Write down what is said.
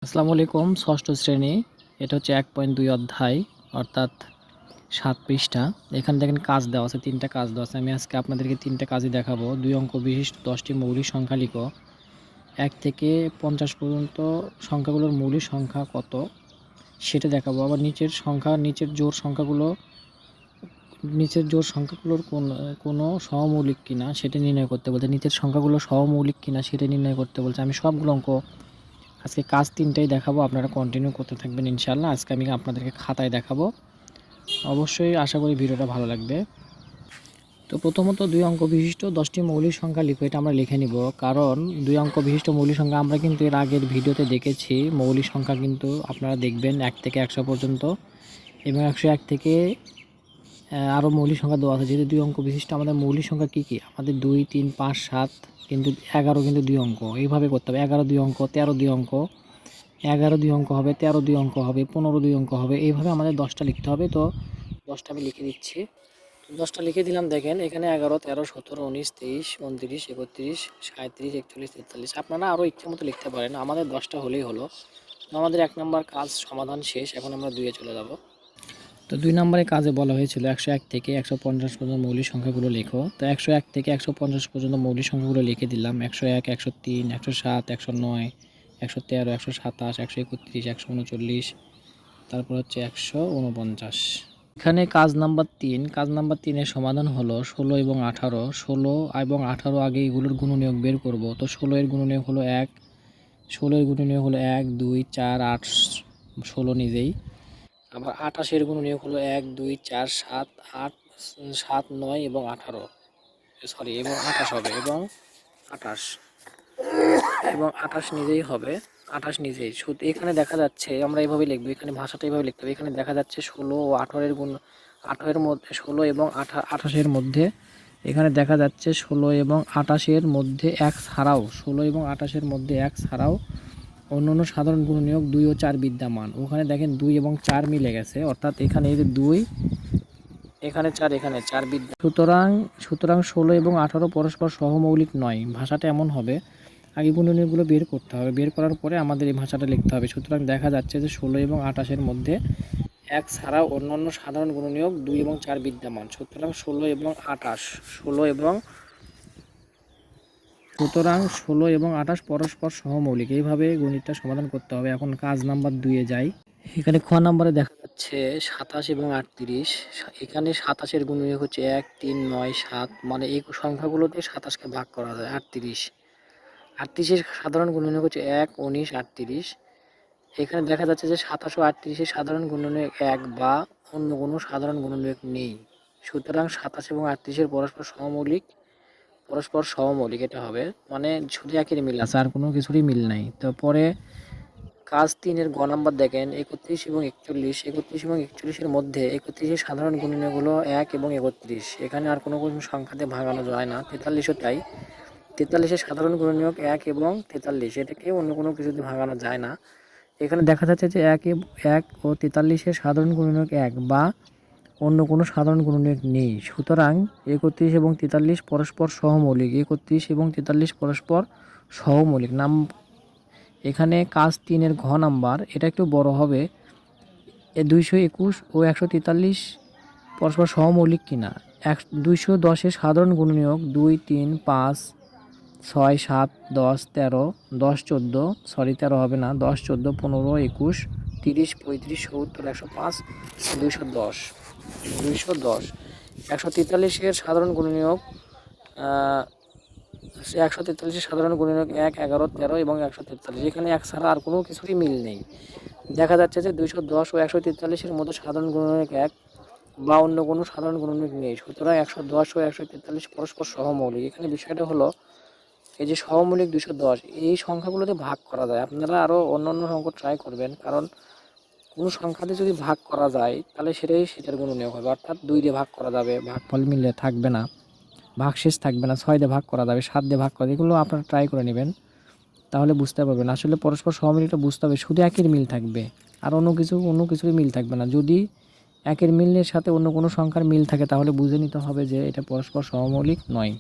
আসসালামু আলাইকুম। ষষ্ঠ শ্রেণী, এটা হচ্ছে 1.2 অধ্যায়, অর্থাৎ 7 পৃষ্ঠা। এখানে দেখেন কাজ দেওয়া আছে, 3টা কাজ দেওয়া আছে। আমি আজকে আপনাদেরকে 3টা কাজই দেখাবো। 2 অঙ্ক বিশিষ্ট 10টি মৌলিক সংখ্যা লিখো। 1 থেকে 50 পর্যন্ত সংখ্যাগুলোর মৌলিক সংখ্যা কত সেটা দেখাবো। আবার নিচের জোড় সংখ্যাগুলোর কোনো সহমৌলিক কিনা সেটা নির্ণয় করতে বলছে। নিচের সংখ্যাগুলো সহমৌলিক কিনা সেটা নির্ণয় করতে বলছে। আমি সবগুলো অঙ্ক আজকে কাজ 3টাই দেখাবো, আপনারা কন্টিনিউ করতে থাকবেন ইনশাআল্লাহ। আজকে আমি আপনাদেরকে খাতায় দেখাবো। অবশ্যই আশা করি ভিডিওটা ভালো লাগবে। তো প্রথমত 2 অঙ্ক বিশিষ্ট 10টি মৌলিক সংখ্যা লিখো, এটা আমরা লিখে নিব। কারণ 2 অঙ্ক বিশিষ্ট মৌলিক সংখ্যা আমরা কিন্তু এর আগের ভিডিওতে দেখেছি। মৌলিক সংখ্যা কিন্তু আপনারা দেখবেন 1 থেকে 100 পর্যন্ত, এবং 101 থেকে আরও মৌলিক সংখ্যা দেওয়া আছে। যেহেতু 2 অঙ্ক বিশিষ্ট, আমাদের মৌলিক সংখ্যা কী কী? আমাদের 2, 3, 5, 7, কিন্তু 11 কিন্তু 2 অঙ্ক। এইভাবে করতে হবে। 11 2 অঙ্ক, 13 2 অঙ্ক, 11 2 অঙ্ক হবে, 13 2 অঙ্ক হবে, 15 2 অঙ্ক হবে। এইভাবে আমাদের 10টা লিখতে হবে। তো 10টা আমি লিখে দিচ্ছি। 10টা লিখে দিলাম। দেখেন এখানে 11, 13, 17, 19, 23, 29, 31, 37, 41, 43। আপনারা আরও ইচ্ছে মতো লিখতে পারেন, আমাদের 10টা হলেই হলো। তো আমাদের 1 নম্বর কাজ সমাধান শেষ। এখন আমরা 2-এ চলে যাব। তো 2 নম্বরের কাজে বলা হয়েছিল 101 থেকে 150 পর্যন্ত মৌলিক সংখ্যাগুলো লেখো। তো 101 থেকে 150 পর্যন্ত মৌলিক সংখ্যাগুলো লিখে দিলাম। 101, 103, 107, 109, 113, 127, 131, 139, তারপর হচ্ছে 149। এখানে কাজ নাম্বার 3, কাজ নাম্বার 3-এর সমাধান হলো 16 এবং 18। 16 এবং 18 আগে এগুলোর গুণনীয়ক বের করব। তো 16 এর গুণনীয়ক হলো 1, 16 এর গুণনীয়ক হলো 1, 2, 4, 8, 16 নিজেই। আবার 28 এর গুণনীয়ক হলো 1, 2, 4, 7, 8, 7, 9 এবং 18, সরি, এবং 28 হবে, এবং 28 নিজেই হবে। 28 নিজেই। শুধু এখানে দেখা যাচ্ছে, আমরা এইভাবে লিখবো, এখানে ভাষাটা এইভাবে লিখতে হবে। এখানে দেখা যাচ্ছে 16 ও 18 এর গুণ, 18 এর মধ্যে 16 এবং 28 এর মধ্যে, এখানে দেখা যাচ্ছে 16 এবং 28 এর মধ্যে 1 ছাড়াও, 16 এবং 28 এর মধ্যে 1 ছাড়াও অন্যান্য সাধারণ গুণনীয়ক 2 ও 4 বিদ্যমান। ওখানে দেখেন 2 এবং 4 মিলে গেছে, অর্থাৎ এখানে এই যে 2, এখানে 4, এখানে 4 বিদ্যমান। সুতরাং 16 এবং 18 পরস্পর সহমৌলিক নয়। ভাষাটা এমন হবে, আগে গুণনীয়কগুলো বের করতে হবে, বের করার পরে আমাদের এই ভাষাটা লিখতে হবে। সুতরাং দেখা যাচ্ছে যে 16 এবং 28 এর মধ্যে 1 ছাড়াও অন্যান্য সাধারণ গুণনীয়ক 2 এবং 4 বিদ্যমান। সুতরাং 16 এবং 28 পরস্পর সহমৌলিক। এইভাবে গণিতটা সমাধান করতে হবে। এখন কাজ নাম্বার 2-এ যাই। এখানে খ নম্বরে দেখা যাচ্ছে 27 এবং 38। এখানে 27 এর গুণনীয়ক হচ্ছে 1, 3, 9, 7, মানে এই সংখ্যাগুলোতে 27কে ভাগ করা যায়। 38 এর সাধারণ গুণনীয়ক হচ্ছে 1, 19, 38। এখানে দেখা যাচ্ছে যে 27 ও 38 এর সাধারণ গুণনীয়ক 1 বা অন্য কোনো সাধারণ গুণনীয়ক নেই। সুতরাং 27 এবং 38 এর পরস্পর সহমৌলিক এটা হবে, মানে শুধু একের মিল আছে, আর কোনো কিছুরই মিল নাই। তারপরে কাজ 3-এর গ নাম্বার দেখেন 31 এবং 41। 31 এবং 41 এর মধ্যে 31 এর সাধারণ গুণনীয়ক হলো 1 এবং 31। এখানে আর কোনো সংখ্যাতে ভাঙানো যায় না। 43ও তাই। 43 এর সাধারণ গুণনীয়ক 1 এবং 43, এটাকে অন্য কোনো কিছুতে ভাঙানো যায় না। এখানে দেখা যাচ্ছে যে 1 ও 43 এর সাধারণ গুণনীয়ক 1 বা অন্য কোনো সাধারণ গুণনীয়ক নেই। সুতরাং 31 এবং 43 পরস্পর সহমৌলিক। 31 এবং 43 পরস্পর সহমৌলিক নাম। এখানে কাজ 3-এর ঘ নাম্বার, এটা একটু বড় হবে। 221 ও 143 পরস্পর সহমৌলিক কিনা। 210 এর সাধারণ গুণনীয়ক 2, 3, 5, 6, 7, 10, 13, 10, 14, সরি 13 হবে না, 10, 14, 15, 21, 30, 35, 70, 105, 210। 143 এর সাধারণ গুণনীয়ক 143 এর সাধারণ গুণনীয়ক 1, 11, 13 এবং 143। এখানে 1 ছাড়া আর কোনো কিছুরই মিল নেই। দেখা যাচ্ছে যে 210 ও 143 এর মধ্যে সাধারণ গুণনীয়ক 1 বা অন্য কোনো সাধারণ গুণনীয়ক নেই। সুতরাং 110 ও 143 পরস্পর সহমৌলিক। এখানে বিষয়টা হলো, এই যে সহমৌলিক 210, এই সংখ্যাগুলোতে ভাগ করা যায়। আপনারা আরও অন্যান্য সংখ্যা ট্রাই করবেন, কারণ কোনো সংখ্যাতে যদি ভাগ করা যায় তাহলে সেটার গুণনীয়ক হবে, অর্থাৎ 2 দিয়ে ভাগ করা যাবে, ভাগফল মিললে থাকবে না, ভাগশেষ থাকবে না। 6 দিয়ে ভাগ করা যাবে, 7 দিয়ে ভাগ করা যাবে। এগুলো আপনারা ট্রাই করে নেবেন, তাহলে বুঝতে পারবেন। আসলে পরস্পর সহমৌলিকটা বুঝতে হবে, শুধু একের মিল থাকবে, আর অন্য কিছুরই মিল থাকবে না। যদি একের মিলের সাথে অন্য কোনো সংখ্যার মিল থাকে তাহলে বুঝে নিতে হবে যে এটা পরস্পর সহমৌলিক নয়।